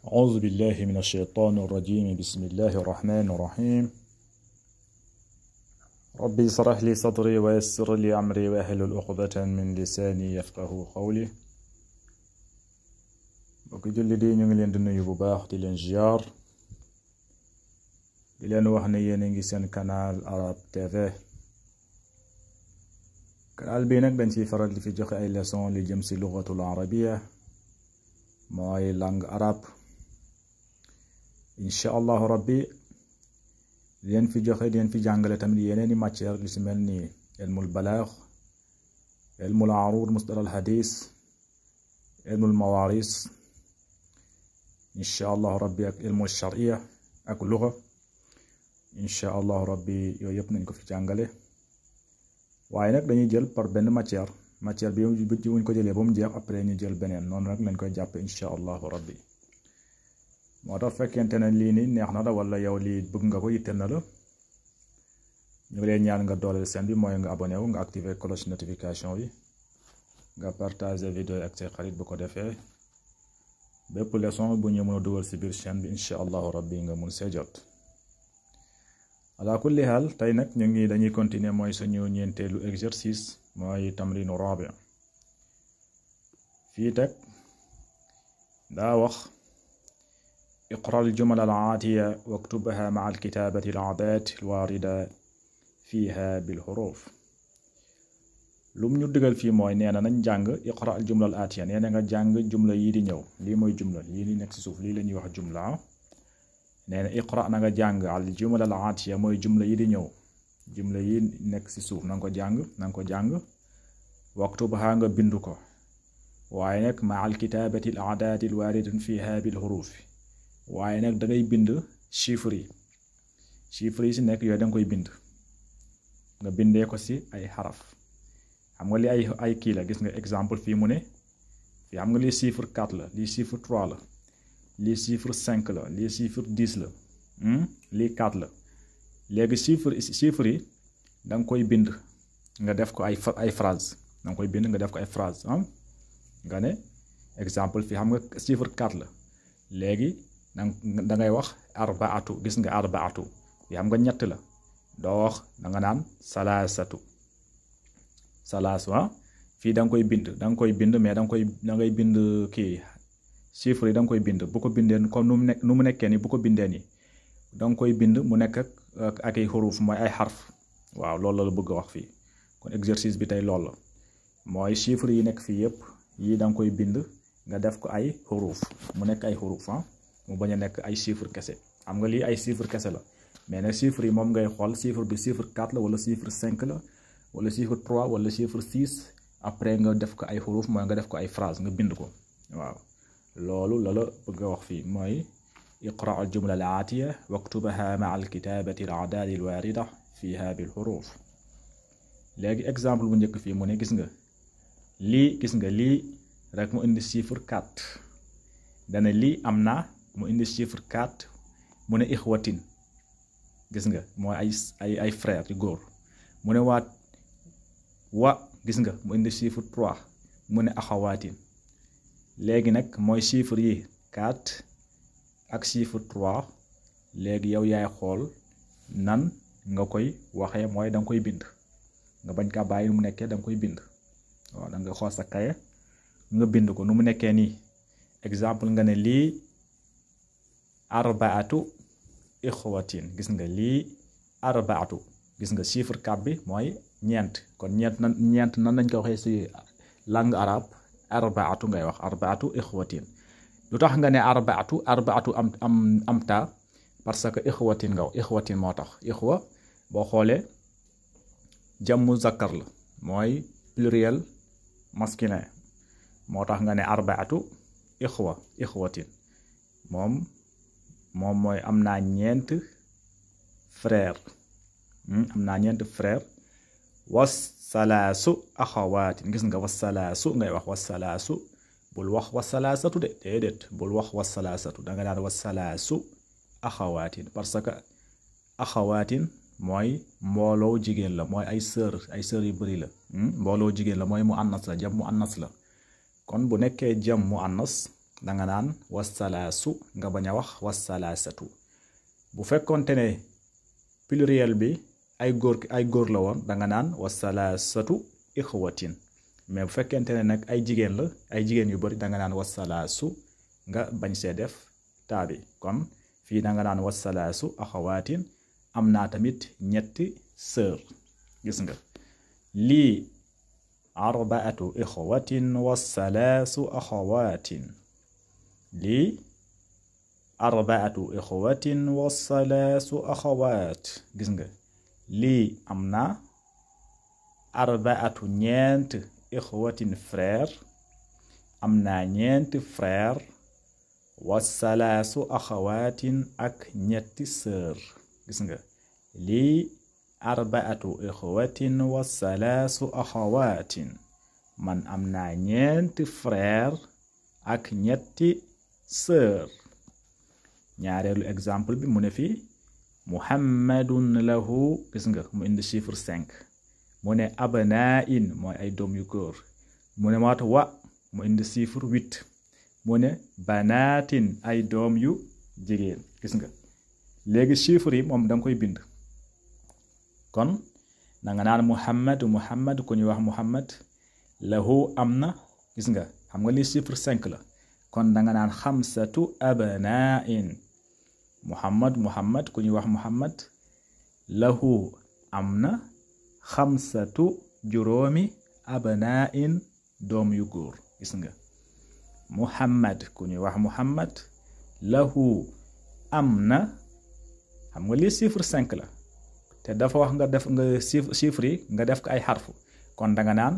أعوذ بالله من الشيطان الرجيم. بسم الله الرحمن الرحيم. ربي اشرح لي صدري ويسر لي أمري واحلل عقدة من لساني يفقه قولي. bokk julli di ñu ngi leen di nuyu bu baax di leen ziar di leen wax ne yéen a ngi seen canal Arab TV. canal bi nag dañ ciy faral di fi joxe ay leçon li jëm ci lugatul arabiya mooy langue arabe. incha allahu rabbi leen fi joxe leen fi jàngale tamit yeneeni matière li ci mel ni ilmul balaax, ilmul aruud mustalahul hadis, ilmul mawaris incha allahu rabbi ak ilmul sharia ak luga incha allahu rabbi yooyu yëpp nañ ko fi jàngale. waaye nag dañuy jël par benn matière bi wuñ ko jëlee ba mu jeex après ñu jël beneen noonu nag lañ koy jàppe incha allahu rabbi. moo tax fekkente ne lii ni neex na la wala yow lii bëgg nga ko yitteel na la ñu ngi leen ñaan nga dooleel seen bi mooy nga abonné wu nga activer cloche notification bi nga partager vidéo yi ak say xarit bu ko defee bépp leçon bu ñu mën a dugal ci biir chaîne bi incha allahu rabbi nga mun see jot. ala kulli haal tey nag ñu ngi dañuy continuer mooy suñu ñeenteelu exercice mooy tamrinu rabi. fii teg daa wax اقرأ الجمل الآتية واكتبها مع الكتابة العادات الواردة فيها بالحروف. lum ñu digal fii mooy nee na nañ jàng iqra al jumla al atiya nee na nga jàng jumla yii di ñëw lii mooy jumla lii li nekk ci suuf lii la ñuy wax jumla. nee na iqra na nga jàng al jumla al atiya mooy jumla yi di ñëw jumla yi nekk ci suuf na nga ko jàng waktubha nga bind ko waaye nag ma al kitabati al aadaati al waaridatin fiha bil huruf waaye nag da ngay bind chiffres yi ci nekk yooyu da nga koy bind nga bindee ko ci ay xaraf. xam nga li ay kii la gis nga exemple fii mu ne fii xam nga lii chiffre 4 la lii chiffre 3 la lii chiffre 5 la lii chiffre 10 la lii 4 la léegi chiffre yi da nga koy bind nga def ko ay phrase da nga koy bind nga def ko ay phrase nga ne exemple fii xam nga chiffre 4 la léegi da ngay wax arbaatu gis nga arbaatu fii xam nga ñett la doo wax da nga naan salaasatu fii da nga koy bind mais da ngay bind kii chiffre yi da nga koy bind bu ko bindee comme nu mu nekkee ni bu ko bindee nii da nga koy bind mu nekk ak ay xuruf mooy ay xarf. waaw loolu la bëgg a wax fii kon exercice bi tey loolu la mooy chiffre yi nekk fii yëpp yii da nga koy bind nga def ko ay xuruf mu nekk ay xuruf mu bañ a nekk ay chiffre kese. xam nga lii ay chiffre kese la mais nag chiffre yi moom ngay xool chiffre bi chiffre 4 la wala chiffre 5 la wala chiffre 3 wala chiffre 6 après nga def ko ay xuruf mooy nga def ko ay phrase nga bind ko. waaw loolu la bëgg a wax fii mooy iqra al jumla al aatiya waktubaha ma al kitabati al a'dad al warida fiha bil huruf. léegi exemple bu njëkk fii mu ne gis nga lii rek mu indi chiffre 4 dana lii am na mu indi chiffre 4 mu ne ixwatin gis nga mooy ay frère yu góor mu ne wa gis nga mu indi chiffre 3 mu ne axawaatin. léegi nag mooy chiffre yi 4 ak chiffre 3 léegi yow yaay xool nan nga koy waxee mooy da nga koy bind nga bañ kaa bàyyi nu mu nekkee da nga koy bind. waaw da nga xool sa kaye nga bind ko nu mu nekkee nii exemple nga ne lii arbaatu ixwatin gis nga lii arbaatu gis nga chiffre 4 bi mooy ñeent kon ñeent nan lañ ko waxee ci langue arabe arbaatu ngay wax arbaatu ixwatin. lu tax nga ne arbaatu am ta parce que ixwatin moo tax ixwa boo xoolee jammu zakkar la mooy pluriel masculin moo tax nga ne arbaatu ixwatin moom mooy am naa ñeent frère wasalaasu axawaatin gis nga wasalaasu ngay wax wasalaasu bul wax wasalaasatu de déedéet bul wax wasalaasatu danga naan wasalaasu axawaatin parce que axawaatin mooy mbooloo jigéen la mooy ay sœur yu bari la mbooloo jigéen la mooy mu annas la jam mu annas la kon bu nekkee jam mu annas da nga naan wasalaasu nga bañ a wax wasalaasatu bu fekkonte ne pluriel bi ay góor la woon da nga naan wasalaasatu ixwatin mais bu fekkente ne nag ay jigéen yu bari da nga naan wasalaasu nga bañ see def taabi kon fii da nga naan wasalaasu axawaatin am naa tamit ñetti sœur gis nga lii arbaatu ixwatin wasalaasu axawaatin lii arbaatu ixwatin wasalaasu axawaat gis nga lii am na arbaatu ñeent ixwatin frère am naa ñeenti frère wasalaasu axawaatin ak ñetti sœur gis nga lii arbaatu ixwatin wasalaasu axawaatin man am naa ñeenti frère ak ñetti sœur ñaareelu exemple bi mu ne fii muhammadun lahu gis nga mu indi chiffre 5 mu ne abnaa'in mooy ay doom yu góor mu ne waat wa mu indi chiffre 8 mu ne banaatin ay doom yu jigéen gis nga léegi chiffre yi moom danga koy bind kon da nga naan muhammad ku ñuy wax muhammad lahu am na gis nga xam nga li chiffre 5 la kon da nga naan xamsatu abnaa'in muhammad ku ñuy wax muhammad lahu am na xamsatu juróomi abnaa'in doom yu góor gis nga muhammad ku ñuy wax muhammad lahu am na xam nga lii chiffre 5 la te dafa wax nga def nga chiffre yi nga def ko ay xarfu kon da nga naan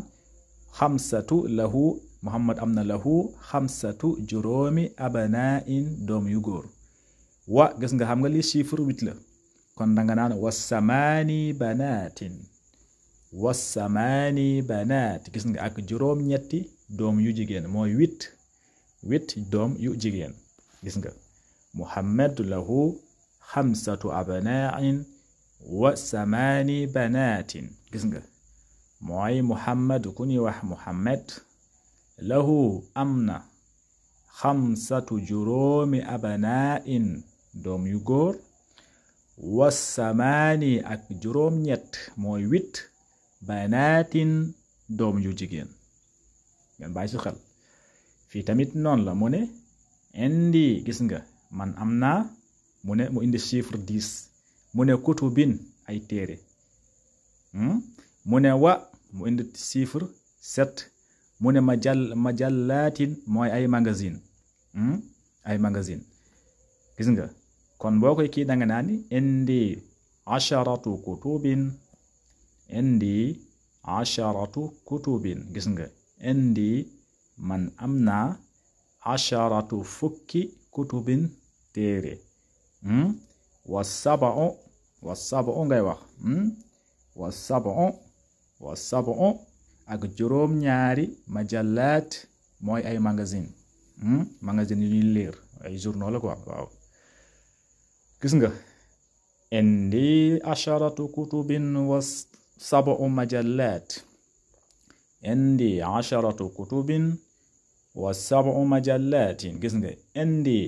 xamsatu lahu muhammad am na lahu xamsatu juróomi abnaa'in doom yu góor wa gis nga xam nga lii chiffre 8 la kon da nga naan wasamaani banaat gis nga ak juróom ñetti doom yu jigéen mooy 8 doom yu jigéen gis nga muhammad lahu xamsatu abnaa'in wa samaani banaatin gis nga mooy muhammad ku ñuy wax muhammad lahu am na xamsatu juróomi abnaa'in doom yu góor wa samaani ak juróom ñett mooy 8 banaatin doom yu jigéen ngeen bàyyi ci xel fii tamit noonu la mu ne indi gis nga man am naa mu indi chiffre 10 mu ne kutubin ay téere mu ne wa mu indi chiffre 7 mu ne majallaatin mooy ay magazine gis nga kon boo koy kii danga naan indi asharatu kutubin gis nga indi man am naa asharatu fukki kutubin téere wasab'u ngay wax wasab'u ak juróom ñaari majallaat mooy ay magazine yu ñuy lire ay journaux la quoi waaw gis nga indi asharatu kutubin wa sab'u majallaat indi asharatu kutubin wa sab'u majallaatin gis nga indi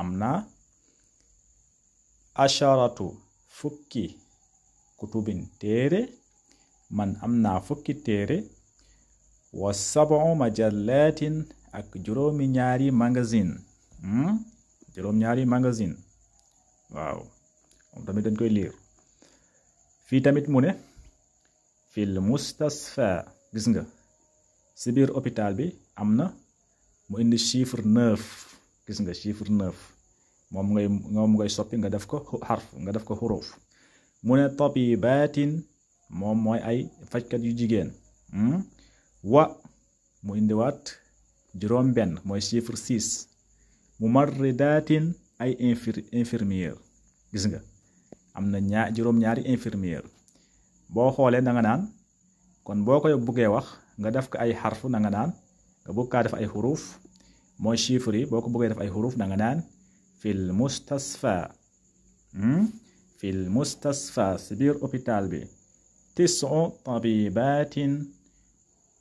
am na asharatu fukki kutubin téere man am naa fukki téere wa sab'u majallaatin ak juróom ñaari magazine waaw moom tamit dañ koy liir fii tamit mu ne fil mustasfa gis nga si biir hôpital bi am na mu indi chiffre 9 gis nga chiffre 9 moom ngay soppi nga def ko xarf nga def ko xuruf mu ne tabibatin moom mooy ay fajkat yu jigéen wa mu indiwaat juróom benn mooy chiffre 6 mumarridatin ay infirmière gis nga am na juróom-ñaari infirmière boo xoolee da nga naan kon boo koy buggee wax nga def ko ay xarfu da nga naan nga bëgg kaa def ay xuruf mooy chiffre yi boo ko bëggee def ay xuruf da nga naan fil mustasfa si biir hôpital bi 9 tabibatin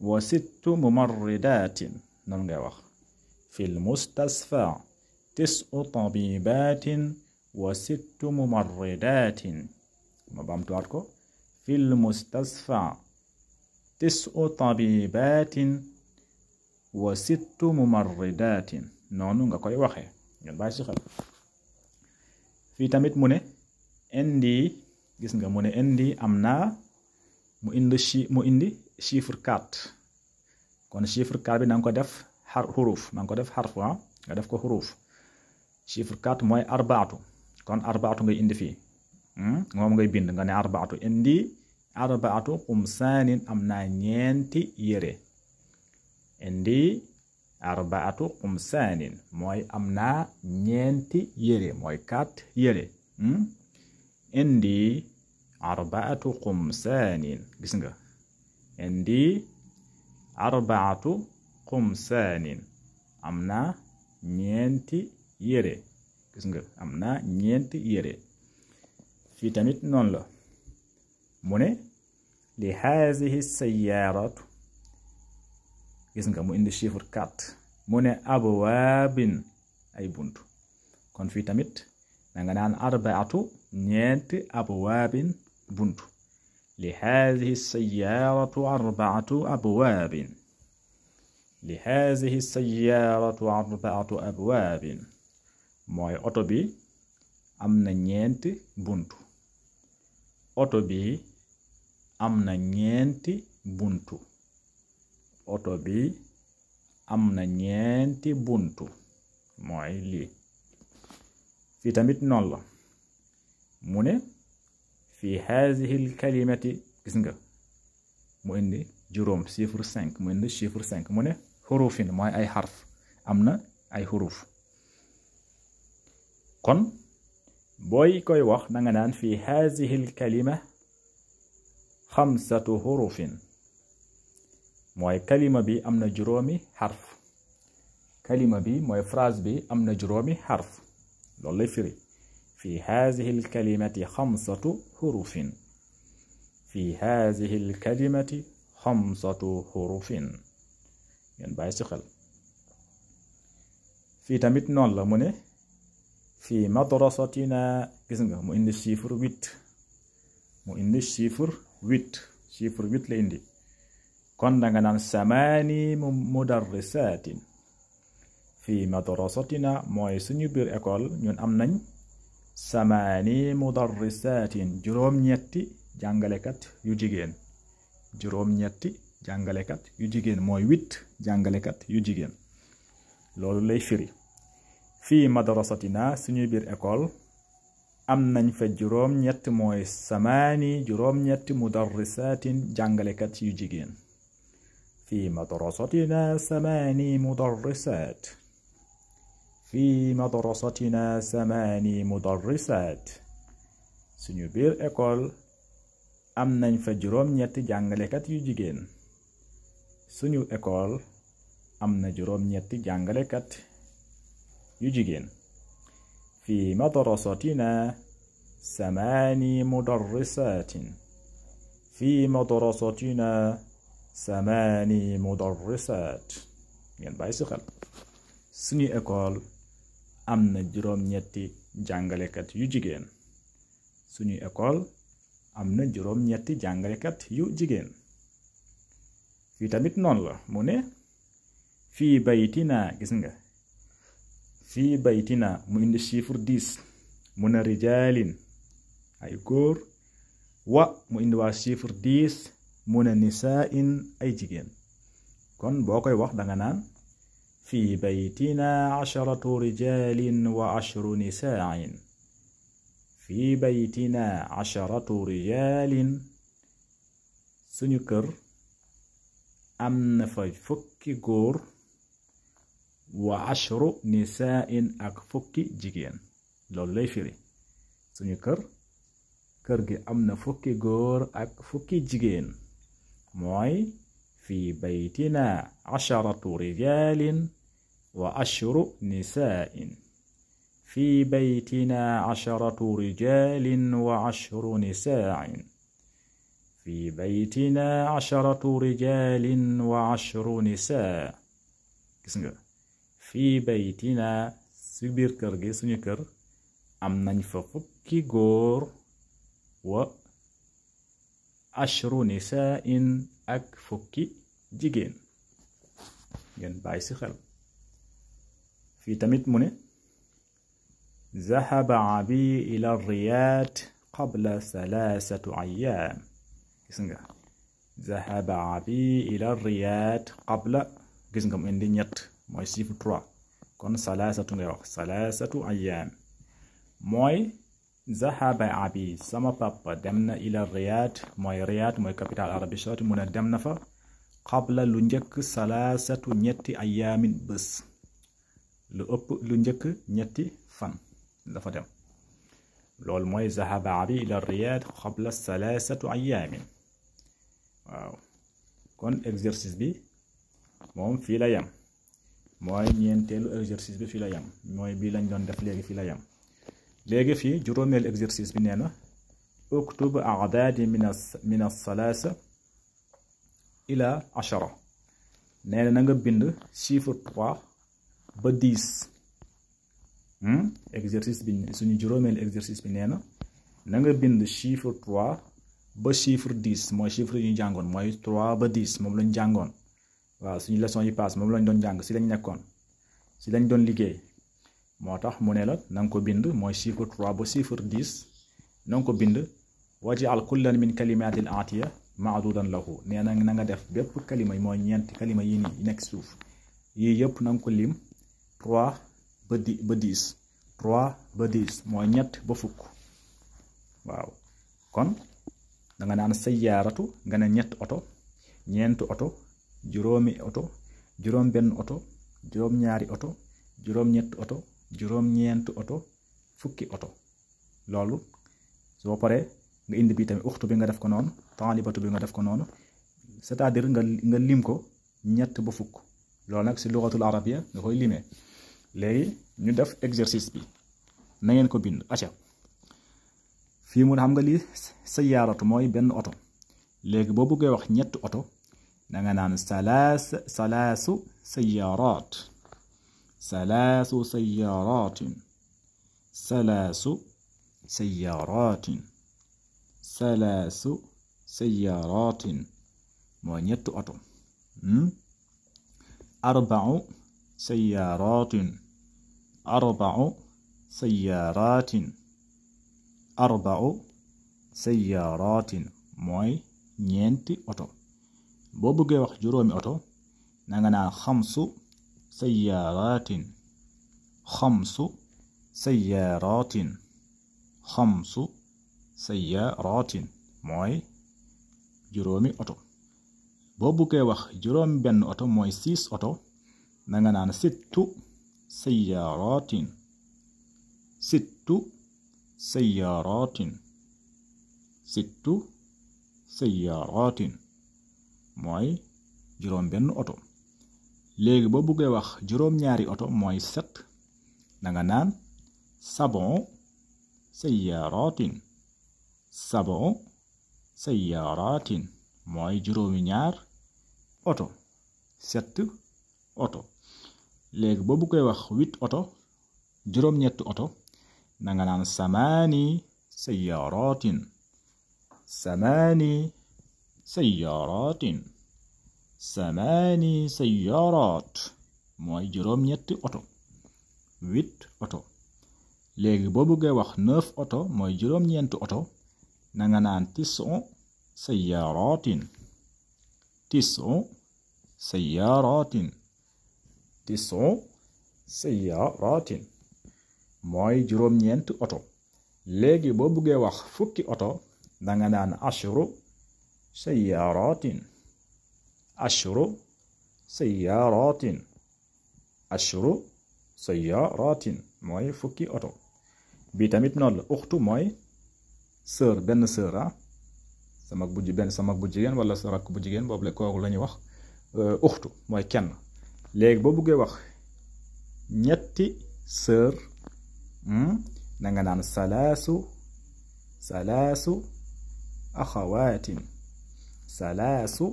wa 6 mumarridatin noonu ngay wax في المستشفى 9 طبيبات و6 ممرضات. ما بامتواركو في المستشفى 9 طبيبات و6 ممرضات noonu nga koy waxe ngeen bàyyi ci xel. fii tamit mu ne indi gis nga mu ne indi am naa mu indi chiffre 4 kon chiffre 4 bi na nga ko def xuruf na nga ko def xarf nga def ko xuruf. chiffre 4 mooy arbaatu kon arbaatu ngay indi fii moom ngay bind nga ne arbaatu indi arbaatu qumsaanin am naa ñeenti yére. indi arbaatu qumsaanin mooy am naa ñeenti yére mooy 4 yére. indi arbaatu qumsaanin gis nga indi arbaatu qumsaanin am naa ñeenti yére gis nga am naa ñeenti yére. fii tamit noonu la mu ne li haadihi sayyaaratu gis nga mu indi chiffre 4 mu ne abwaabin ay buntu kon fii tamit da nga naan arbaatu ñeenti abwaabin buntu. li haadihi sayyaaratu arbaatu abwaabin li haadihi sayyaaratu arbaatu abwaabin mooy oto bi am na ñeenti buntu. oto bi am na ñeenti buntu. oto bi am na ñeenti buntu mooy lii. fii tamit noonu la mu ne fi haadihi l kalimati gis nga mu indi juróom chiffre 5 mu indi chiffre 5 mu ne xurufin mooy ay xarf am na ay xuruf. kon booy koy wax da nga naan fi haadihi l kalima 5 xurufin mooy kalima bi am na juróomi xarf. kalima bi mooy phrase bi am na juróomi xarf loolu lay firi. fi haadihi l kalimati 5 xurufin fi haadihi l kalimati 5 xurufin ngeen bàyyi ci xel. fii tamit noonu la mu ne fi madrasatina gis nga mu indi chiffre 8 mu indi chiffre 8 chiffre 8 la indi kon da nga naan samaani mudarrisaatin fi madrasatina mooy suñu biir école ñun am nañ samaani mudarrisaatin juróom-ñetti jàngalekat yu jigéen. juróom-ñetti jàngalekat yu jigéen mooy 8 jàngalekat yu jigéen loolu lay firi. fii madrasatina suñu biir école am nañ fa juróom-ñett mooy samaani juróom-ñetti mudarrisaatin jàngalekat yu jigéen. fii madrasatina samaani mudarrisaat. fii madrasatina samaani mudarrisaat suñu biir école am nañ fa juróom-ñetti jàngalekat yu jigéen. suñu école am na juróom-ñetti jàngalekat yu jigéen. fii madrasatina samaani mudarrisaatin. fii madrasatina samaani mudarrisaat ngeen bàyyi si xel. suñu école am na juróom-ñetti jàngalekat yu jigéen. suñu école am na juróom-ñetti jàngalekat yu jigéen. fii tamit noonu la mu ne fii baytina gis nga fii baytina mu indi chiffre 10 mu ne rijaalin ay góor wa mu indi waa chiffre 10 mu ne nisaa'in ay jigéen kon boo koy wax da nga naan fii baytina 10 rijaalin wa 10 nisaa'in. fii baytina 10 rijaalin suñu kër am na fa fukki góor wa 10 nisaa'in ak fukki jigéen loolu lay firi. suñu kër gi am na fukki góor ak fukki jigéen mooy fii baytina 10 rijaalin wa 10 nisaa'in. fii baytina 10 rijaalin wa 10 nisaa'in. fii baytina 10 rijaalin wa 10 nisaa. gis nga fii baytina si biir kër gi suñu kër am nañ fa fukki góor wa ashru nisaain ak fukki jigéen ngeen bàyyi si xel fii tamit mu ne zahaba abi ila riyaad qabla thalathatu ayyaam gis nga zahaba abi ila riyaad qabla gis nga mu indi ñett mooy chiffre 3 kon thalathatu ngay wax thalathatu ayyaam mooy zahaba abi sama papa dem na ila riyaad mooy capital Arabie Saoudite mu ne dem na fa qabla lu njëkk thalathatu ñetti ayyaamin bés lu ëpp lu njëkk ñetti fan dafa dem loolu mooy zahaba abi ila riyaad qabla thalathatu ayyaamin waaw kon exercice bi moom fii la yem mooy ñeenteelu exercice bi fii la yem mooy bii lañ doon def léegi fii la yem léegi fii juróomeelu exercice bi nee na uktub a'daadi min as-salaasa ila 10 nee na nga bind chiffre 3 ba 10 exercice bi suñu juróomeelu exercice bi nee na nga bind chiffre 3 ba chiffre 10 mooy chiffre yu ñu jàngoon mooy 3 ba 10 moom lañ jàngoon waaw suñu leçon yi pass moom lañ doon jàng si lañ nekkoon si lañ doon liggéey moo tax mu ne la na nga ko bind mooy chiffre 3 ba chiffre 10 na nga ko bind waj'al kullan min kalimatil atiya ma'dudan lahu nee na nga def bépp kalima yi mooy ñeenti kalima yi nii nekk suuf yii yëpp na nga ko lim 3 ba 10 3 ba 10 mooy ñett ba fukk waaw kon da nga naan sayyaaratu nga ne ñett oto ñeent oto juróomi oto juróom benn oto juróom ñaari oto juróom ñett oto juróom ñeent oto fukki oto loolu soo paree nga indi bi tamit uxtu bi nga def ko noonu taalibatu bi nga def ko noonu c'est-à-dire nga lim ko ñett ba fukk loolu nag si lugatul arabia nga koy limee léegi ñu def exercice bi na ngeen ko bind acca fii mu xam nga lii sayyaaratu mooy benn oto léegi boo bëggee wax ñetti oto da nga naan salaasu sayyaaraat salaasu sayyaaraatin salaasu sayyaaraatin salaasu sayyaaraatin mooy ñetti oto arba'u sayyaaraatin arba'u sayyaaraatin arba'u sayyaaraatin mooy ñeenti oto boo bëggee wax juróomi oto na nga naan xamsu sayyaaraatin xamsu sayyaaraatin xamsu sayyaaraatin mooy juróomi oto boo bëggee wax juróomi benn oto mooy 6 oto na nga naan sittu sayyaaraatin sittu sayyaaraatin sittu sayyaaraatin mooy juróom benn oto léegi boo bëggee wax juróom ñaari oto mooy 7 na nga naan sab'u sayyaaraatin sab'u sayyaaraatin mooy juróomi ñaar oto 7 oto léegi boo bëggee wax 8 oto juróom ñetti oto na nga naan samaani sayyaaraatin samaani sayyaaraatin samaani sayyaaraat mooy juróom ñetti oto 8 oto léegi boo bëggee wax 9 oto mooy juróom ñeenti oto na nga naan tis'u sayyaaraatin tis'u sayyaaraatin tis'u sayyaaraatin mooy juróom ñeenti oto léegi boo bëggee wax fukki oto da nga naan ashru sayyaaraatin ashru sayyaaraatin ashru sayyaaraatin mooy fukki oto bi tamit noonu la uxtu mooy sœur benn sœur sa mag bu jigéen wala sa rakk bu jigéen boobu la kooku la ñuy wax uxtu mooy kenn léegi boo bëggee wax ñetti sœur na nga naan salaasu axawaatin salaasu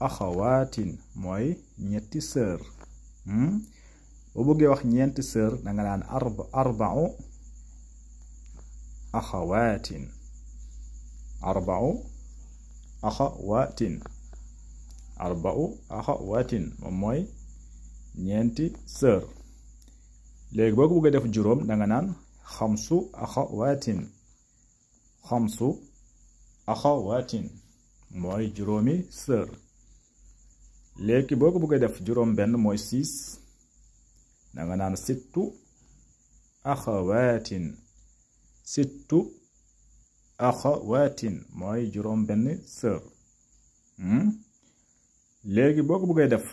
axawaatin mooy ñetti sœur boo bëggee wax ñeenti sœur da nga naan arba'u axawaatin moom mooy ñeenti sœur. léegi boo ko bëggee def juróom da nga naan xamsu axawaatin mooy juróomi sœur. léegi boo ko bëggee def juróom benn mooy 6 da nga naan sittu axawaatin mooy juróom benn sœur. léegi boo ko bëggee def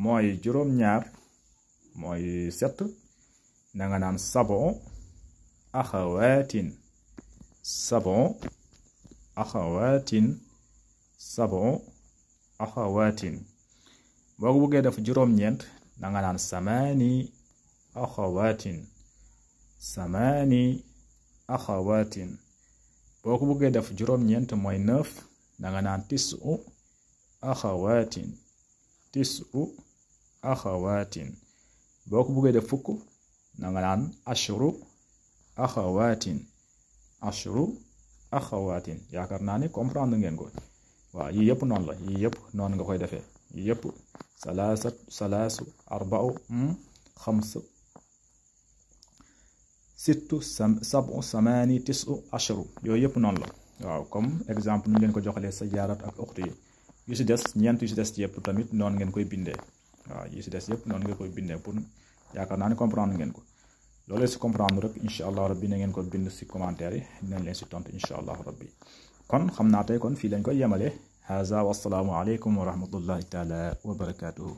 mooy juróom ñaar mooy 7 da nga naan sab'u axawaatin boo ko bëggee def juróom ñeent da nga naan samaani axawaatin boo ko bëggee def juróom ñeent mooy 9 da nga naan tis'u axawaatin boo ko bëggee def fukk da nga naan ashru axawaatin yaakaar naa ni comprendre ngeen ko. waaw yii yëpp noonu la, yii yëpp noonu nga koy defee, yii yëpp salaasu arba'u xamsu sittu sabu samaani tisu ashru yooyu yëpp noonu la. waaw comme exemple ñu leen ko joxalee sajaarat ak uxtu yi. yu si des ñeent yu si des yëpp tamit noonu ngeen koy bindee. waaw yu si des yëpp noonu ngeen koy bindee pour yaakaar naa ni comprendre ngeen ko. loolu si comprendre rek incha allah rabbi na ngeen ko bind si commentaire yi dinañ leen si tontu incha allah rabbi. kon xam naa tey kon fii lañ koy yemale. haza wassalaamu aleykum wa rahmatullahi taala wa barakatuhu.